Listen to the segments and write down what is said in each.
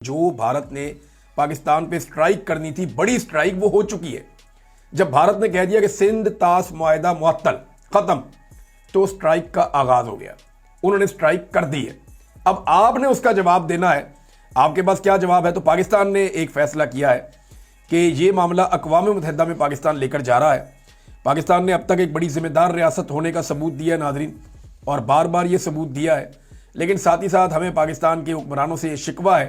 جو भारत ने पाकिस्तान पे स्ट्राइक करनी थी, बड़ी स्ट्राइक, वो हो चुकी है। जब भारत ने कह दिया कि सिंध तास मुआहिदा मुअत्तल, खत्म, तो स्ट्राइक का आगाज हो गया। उन्होंने स्ट्राइक कर दी है। अब आपने उसका जवाब देना है। आपके पास क्या जवाब है? तो पाकिस्तान ने एक फैसला किया है कि ये मामला अक़वाम मुत्तहिदा में पाकिस्तान लेकर जा रहा है। पाकिस्तान ने अब तक एक बड़ी जिम्मेदार रियासत होने का सबूत दिया है नाज़रीन, और बार बार ये सबूत दिया है। लेकिन साथ ही साथ हमें पाकिस्तान के हुक्मरानों से ये शिकवा है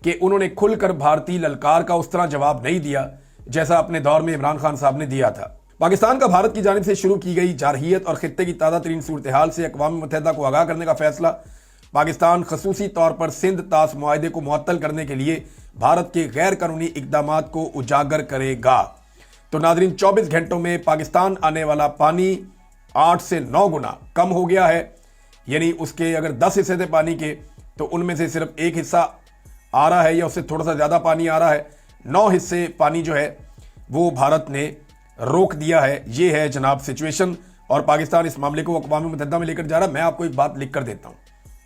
कि उन्होंने खुलकर भारतीय ललकार का उस तरह जवाब नहीं दिया जैसा अपने दौर में इमरान खान साहब ने दिया था। पाकिस्तान का भारत की जानिब से शुरू की गई जारहियत और खित्ते की ताज़ा तरीन सूरत हाल से अक़वाम मुत्तहिदा को आगाह करने का फैसला पाकिस्तान खसूसी तौर पर सिंध तास मुआहिदे को मुअत्तल करने के लिए भारत के गैर कानूनी इक़दामात को उजागर करेगा। तो नाज़रीन, 24 घंटों में पाकिस्तान आने वाला पानी 8 से 9 गुना कम हो गया है। यानी उसके अगर 10 हिस्से थे पानी के, तो उनमें से सिर्फ एक हिस्सा आ रहा है या उससे थोड़ा सा ज़्यादा पानी आ रहा है। 9 हिस्से पानी जो है वो भारत ने रोक दिया है। ये है जनाब सिचुएशन, और पाकिस्तान इस मामले को अक़वाम मुत्तहिदा में लेकर जा रहा है। मैं आपको एक बात लिख कर देता हूँ,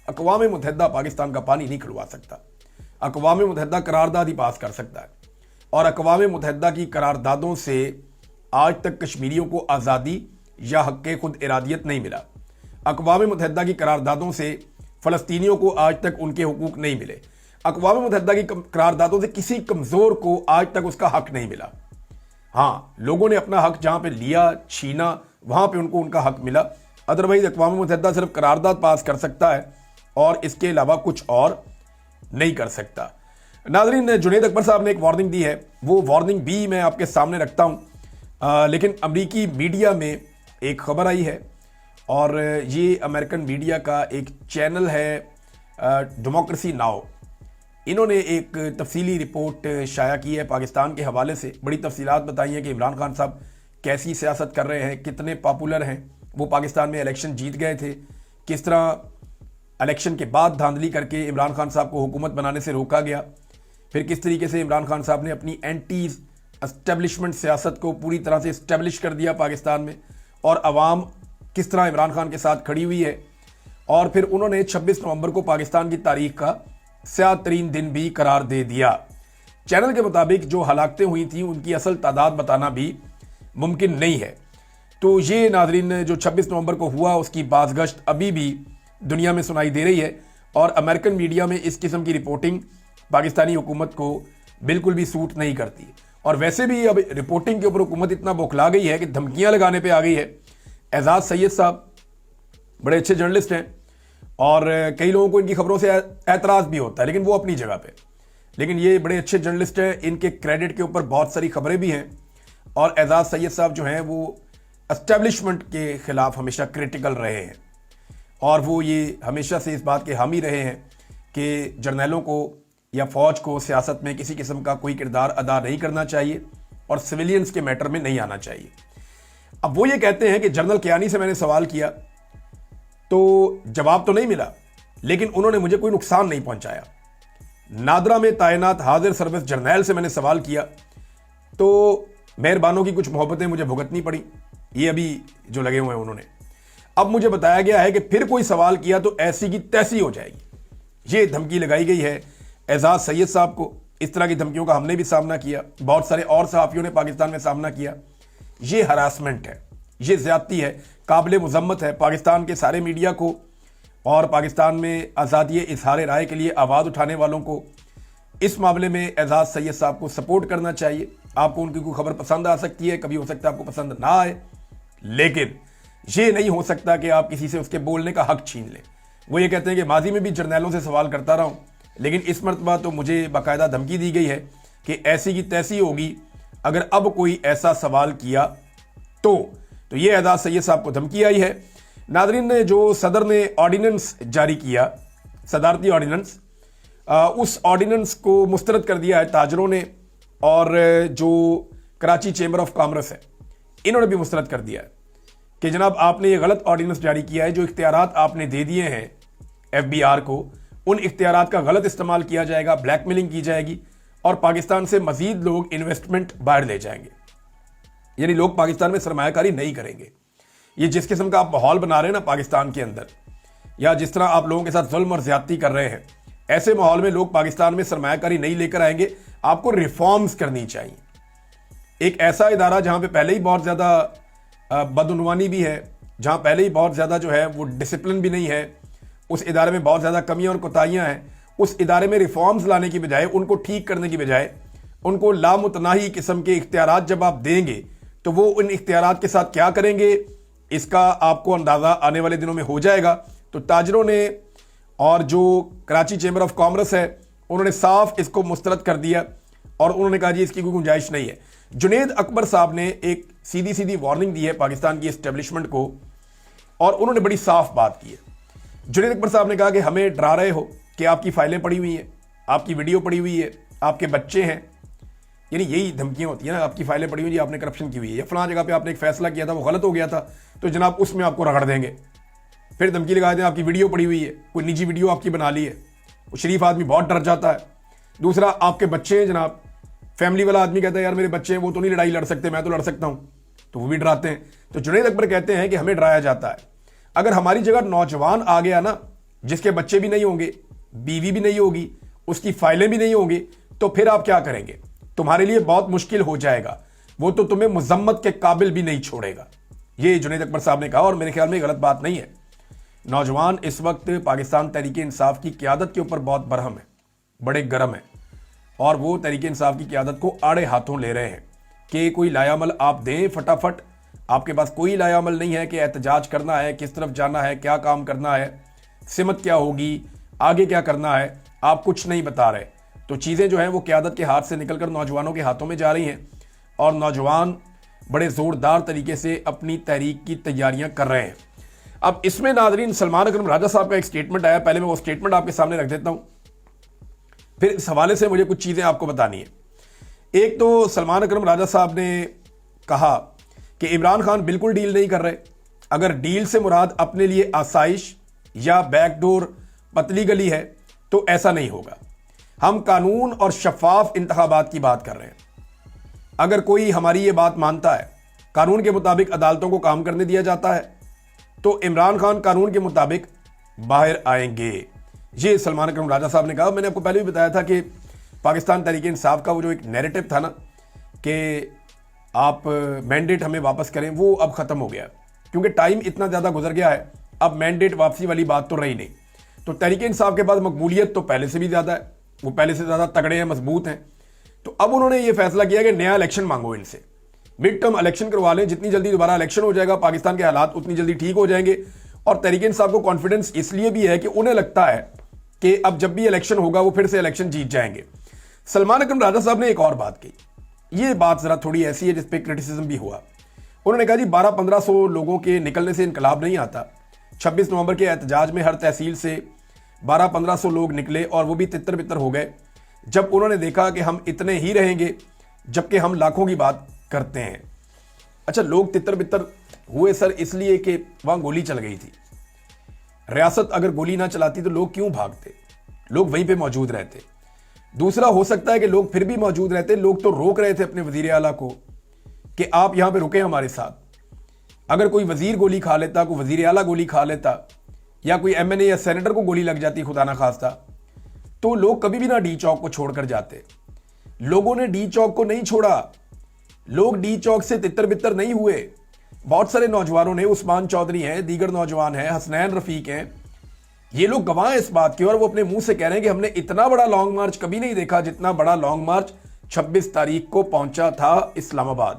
अक़वाम मुत्तहिदा पाकिस्तान का पानी नहीं खुलवा सकता। अक़वाम मुत्तहिदा करारदाद ही पास कर सकता है, और अक़वाम मुत्तहिदा की करारदादों से आज तक कश्मीरियों को आज़ादी या हक़ खुद इरादियत नहीं मिला। अक़वाम मुत्तहिदा की करारदादों से फ़लस्तीनियों को आज तक उनके हुकूक नहीं मिले। अक़वाम मुत्तहिदा की करारदादों से किसी कमज़ोर को आज तक उसका हक़ नहीं मिला। हाँ, लोगों ने अपना हक़ जहाँ पे लिया, छीना, वहाँ पे उनको उनका हक़ मिला। अदरवाइज़ अक़वाम मुत्तहिदा सिर्फ करारदाद पास कर सकता है और इसके अलावा कुछ और नहीं कर सकता। नाज़रीन, जुनैद अकबर साहब ने एक वार्निंग दी है, वो वार्निंग भी मैं आपके सामने रखता हूँ। लेकिन अमरीकी मीडिया में एक खबर आई है, और ये अमेरिकन मीडिया का एक चैनल है डेमोक्रेसी नाउ। इन्होंने एक तफसीली रिपोर्ट शाया की है पाकिस्तान के हवाले से। बड़ी तफसीलात बताई हैं कि इमरान खान साहब कैसी सियासत कर रहे हैं, कितने पॉपुलर हैं। वो पाकिस्तान में इलेक्शन जीत गए थे, किस तरह इलेक्शन के बाद धांधली करके इमरान खान साहब को हुकूमत बनाने से रोका गया, फिर किस तरीके से इमरान खान साहब ने अपनी एंटी एस्टेब्लिशमेंट सियासत को पूरी तरह से इस्टेब्लिश कर दिया पाकिस्तान में, और अवाम किस तरह इमरान खान के साथ खड़ी हुई है। और फिर उन्होंने 26 नवंबर को पाकिस्तान की तारीख का स्याह तरीन दिन भी करार दे दिया। चैनल के मुताबिक जो हलाकतें हुई थी उनकी असल तादाद बताना भी मुमकिन नहीं है। तो ये नाज़रीन, जो 26 नवंबर को हुआ उसकी बाज़गश्त अभी भी दुनिया में सुनाई दे रही है, और अमेरिकन मीडिया में इस किस्म की रिपोर्टिंग पाकिस्तानी हुकूमत को बिल्कुल भी सूट नहीं करती। और वैसे भी अब रिपोर्टिंग के ऊपर हुकूमत इतना बौखला गई है कि धमकियां लगाने पे आ गई है। एजाज सैयद साहब बड़े अच्छे जर्नलिस्ट हैं, और कई लोगों को इनकी खबरों से एतराज़ भी होता है, लेकिन वो अपनी जगह पे। लेकिन ये बड़े अच्छे जर्नलिस्ट हैं, इनके क्रेडिट के ऊपर बहुत सारी खबरें भी हैं। और एजाज सैयद साहब जो हैं वो एस्टेब्लिशमेंट के ख़िलाफ़ हमेशा क्रिटिकल रहे हैं, और वो ये हमेशा से इस बात के हामी रहे हैं कि जर्नलों को या फ़ौज को सियासत में किसी किस्म का कोई किरदार अदा नहीं करना चाहिए, और सिविलियंस के मैटर में नहीं आना चाहिए। अब वो ये कहते हैं कि जनरल कियानी से मैंने सवाल किया तो जवाब तो नहीं मिला, लेकिन उन्होंने मुझे कोई नुकसान नहीं पहुंचाया। नादरा में तैनात हाजिर सर्विस जर्नैल से मैंने सवाल किया तो मेहरबानों की कुछ मोहब्बतें मुझे भुगतनी पड़ी। ये अभी जो लगे हुए हैं उन्होंने। अब मुझे बताया गया है कि फिर कोई सवाल किया तो ऐसी की तैसी हो जाएगी। ये धमकी लगाई गई है एजाज सैयद साहब को। इस तरह की धमकियों का हमने भी सामना किया, बहुत सारे और सहाफ़ियों ने पाकिस्तान में सामना किया। ये हरासमेंट है, ये ज़्यादती है, काबिल मुज़म्मत है। पाकिस्तान के सारे मीडिया को और पाकिस्तान में आज़ादी इज़हार राय के लिए आवाज़ उठाने वालों को इस मामले में एजाज सैयद साहब को सपोर्ट करना चाहिए। आपको उनकी कोई खबर पसंद आ सकती है, कभी हो सकता है आपको पसंद ना आए, लेकिन ये नहीं हो सकता कि आप किसी से उसके बोलने का हक छीन लें। वो ये कहते हैं कि माजी में भी जर्नैलों से सवाल करता रहा हूँ, लेकिन इस मरतबा तो मुझे बाकायदा धमकी दी गई है कि ऐसी की तैसी होगी अगर अब कोई ऐसा सवाल किया तो ये एजाज सैयद साहब को धमकी आई है। नाज़रीन, ने जो सदर ने ऑर्डिनेंस जारी किया, सदारती ऑर्डिनेंस, उस ऑर्डिनेंस को मुस्तरद कर दिया है ताजरों ने, और जो कराची चेंबर ऑफ कॉमर्स है इन्होंने भी मुस्तरद कर दिया है कि जनाब आपने ये गलत ऑर्डिनेंस जारी किया है। जो इख्तियारात आपने दे दिए हैं FBR को, उन इख्तियारात का गलत इस्तेमाल किया जाएगा, ब्लैकमेलिंग की जाएगी, और पाकिस्तान से मजीद लोग इन्वेस्टमेंट बाहर ले जाएंगे। यानी लोग पाकिस्तान में सरमायाकारी नहीं करेंगे। ये जिस किस्म का आप माहौल बना रहे हैं ना पाकिस्तान के अंदर, या जिस तरह आप लोगों के साथ जुल्म और ज्यादती कर रहे हैं, ایسے ماحول میں لوگ پاکستان میں سرمایہ کاری نہیں لے کر آئیں گے. آپ کو ریفارمز کرنی چاہیے. ایک ایسا ادارہ جہاں پہ پہلے ہی بہت زیادہ بدعنوانی بھی ہے, جہاں پہلے ہی بہت زیادہ جو ہے وہ ڈسپلن بھی نہیں ہے, اس ادارے میں بہت زیادہ کمیاں اور کوتاہیاں ہیں. اس ادارے میں ریفارمز لانے کی بجائے, ان کو ٹھیک کرنے کی بجائے, ان کو لامتناہی قسم کے اختیارات جب آپ دیں گے تو وہ ان اختیارات کے ساتھ کیا کریں گے اس کا آپ کو اندازہ آنے والے دنوں میں ہو جائے گا. تو تاجروں نے اور جو کراچی چیمبر آف کامرس ہے انہوں نے صاف اس کو مسترد کر دیا اور انہوں نے کہا جی اس کی کوئی گنجائش نہیں ہے. جنید اکبر صاحب نے ایک سیدھی وارننگ دی ہے پاکستان کی اسٹیبلشمنٹ کو, اور انہوں نے بڑی صاف بات کی ہے. جنید اکبر صاحب نے کہا کہ ہمیں ڈرا رہے ہو کہ آپ کی فائلیں پڑی ہوئی ہیں, آپ کی ویڈیو پڑی ہوئی ہے, آپ کے بچے ہیں, یعنی یہی دھمکیاں ہوتی ہیں نا, آپ کی فائلیں پڑی ہوئی, آپ نے کرپشن کی ہوئی ہے, یا فلاں جگہ پہ آپ نے ایک فیصلہ کیا تھا وہ غلط ہو گیا تھا تو جناب اس میں آپ کو رگڑ دیں گے. پھر دھمکی لگا دیں آپ کی ویڈیو پڑی ہوئی ہے, کوئی نجی ویڈیو آپ کی بنا لی ہے. وہ شریف آدمی بہت ڈر جاتا ہے. دوسرا, آپ کے بچے ہیں جناب, فیملی والا آدمی کہتا ہے یار میرے بچے ہیں وہ تو نہیں لڑائی لڑ سکتے, میں تو لڑ سکتا ہوں, تو وہ بھی ڈراتے ہیں. تو جنید اکبر کہتے ہیں کہ ہمیں ڈرایا جاتا ہے. اگر ہماری جگہ نوجوان آ گیا نا جس کے بچے بھی نہیں ہوں گے, بیوی بھی نہیں ہوگی, اس کی فائلیں بھی نہیں ہوں گی, تو پھر آپ کیا کریں گے؟ تمہارے لیے بہت مشکل ہو جائے گا, وہ تو تمہیں مذمت کے قابل بھی نہیں چھوڑے گا. یہ جنید اکبر صاحب نے کہا, اور میرے خیال میں غلط بات نہیں ہے. نوجوان اس وقت پاکستان تحریک انصاف کی قیادت کے اوپر بہت برہم ہے, بڑے گرم ہیں, اور وہ تحریک انصاف کی قیادت کو آڑے ہاتھوں لے رہے ہیں کہ کوئی لائے عمل آپ دیں فٹافٹ. آپ کے پاس کوئی لائے عمل نہیں ہے کہ احتجاج کرنا ہے, کس طرف جانا ہے, کیا کام کرنا ہے, سمت کیا ہوگی, آگے کیا کرنا ہے, آپ کچھ نہیں بتا رہے. تو چیزیں جو ہیں وہ قیادت کے ہاتھ سے نکل کر نوجوانوں کے ہاتھوں میں جا رہی ہیں, اور نوجوان بڑے زوردار طریقے سے اپنی تحریک کی تیاریاں کر رہے ہیں. اب اس میں ناظرین سلمان اکرم راجہ صاحب کا ایک سٹیٹمنٹ آیا, پہلے میں وہ سٹیٹمنٹ آپ کے سامنے رکھ دیتا ہوں, پھر اس حوالے سے مجھے کچھ چیزیں آپ کو بتانی ہیں. ایک تو سلمان اکرم راجہ صاحب نے کہا کہ عمران خان بالکل ڈیل نہیں کر رہے. اگر ڈیل سے مراد اپنے لیے آسائش یا بیک ڈور پتلی گلی ہے تو ایسا نہیں ہوگا. ہم قانون اور شفاف انتخابات کی بات کر رہے ہیں. اگر کوئی ہماری یہ بات مانتا ہے, قانون کے مطابق عدالتوں کو کام کرنے دیا جاتا ہے, تو عمران خان قانون کے مطابق باہر آئیں گے. یہ سلمان اکرم راجہ صاحب نے کہا. میں نے آپ کو پہلے بھی بتایا تھا کہ پاکستان تحریک انصاف کا وہ جو ایک نیریٹو تھا نا کہ آپ مینڈیٹ ہمیں واپس کریں, وہ اب ختم ہو گیا کیونکہ ٹائم اتنا زیادہ گزر گیا ہے. اب مینڈیٹ واپسی والی بات تو رہی نہیں. تو تحریک انصاف کے پاس مقبولیت تو پہلے سے بھی زیادہ ہے, وہ پہلے سے زیادہ تگڑے ہیں, مضبوط ہیں. تو اب انہوں نے یہ فیصلہ کیا کہ نیا الیکشن مانگو ان سے, مڈ ٹرم الیکشن کروا لیں. جتنی جلدی دوبارہ الیکشن ہو جائے گا پاکستان کے حالات اتنی جلدی ٹھیک ہو جائیں گے. اور تحریک انصاف کو کانفیڈنس اس لیے بھی ہے کہ انہیں لگتا ہے کہ اب جب بھی الیکشن ہوگا وہ پھر سے الیکشن جیت جائیں گے. سلمان اکرم راجہ صاحب نے ایک اور بات کی. یہ بات ذرا تھوڑی ایسی ہے جس پہ کرٹیسزم بھی ہوا. انہوں نے کہا جی 1200-1500 لوگوں کے نکلنے سے انقلاب نہیں آتا. 26 نومبر کے احتجاج میں ہر تحصیل سے 1200-1500 لوگ نکلے اور وہ بھی تتر بتر ہو گئے جب انہوں نے دیکھا کہ ہم اتنے ہی رہیں گے جبکہ ہم لاکھوں کی بات کرتے ہیں. اچھا, لوگ تتر بتر ہوئے سر اس لیے کہ وہاں گولی چل گئی تھی. ریاست اگر گولی نہ چلاتی تو لوگ کیوں بھاگتے؟ لوگ وہیں پہ موجود رہتے. دوسرا, ہو سکتا ہے کہ لوگ پھر بھی موجود رہتے, لوگ تو روک رہے تھے اپنے وزیر اعلیٰ کو کہ آپ یہاں پہ رکیں ہمارے ساتھ. اگر کوئی وزیر گولی کھا لیتا, کوئی وزیر اعلیٰ گولی کھا لیتا, یا کوئی ایم این اے یا سینیٹر کو گولی لگ جاتی خدا نہ خواستہ, تو لوگ کبھی بھی نہ ڈی چوک کو چھوڑ کر جاتے. لوگوں نے ڈی چوک کو نہیں چھوڑا. لوگ ڈی چوک سے تتر بتر نہیں ہوئے. بہت سارے نوجوانوں نے, عثمان چودھری ہیں, دیگر نوجوان ہیں, حسنین رفیق ہیں, یہ لوگ گواہ ہیں اس بات کے, اور وہ اپنے منہ سے کہہ رہے ہیں کہ ہم نے اتنا بڑا لانگ مارچ کبھی نہیں دیکھا جتنا بڑا لانگ مارچ 26 تاریخ کو پہنچا تھا اسلام آباد.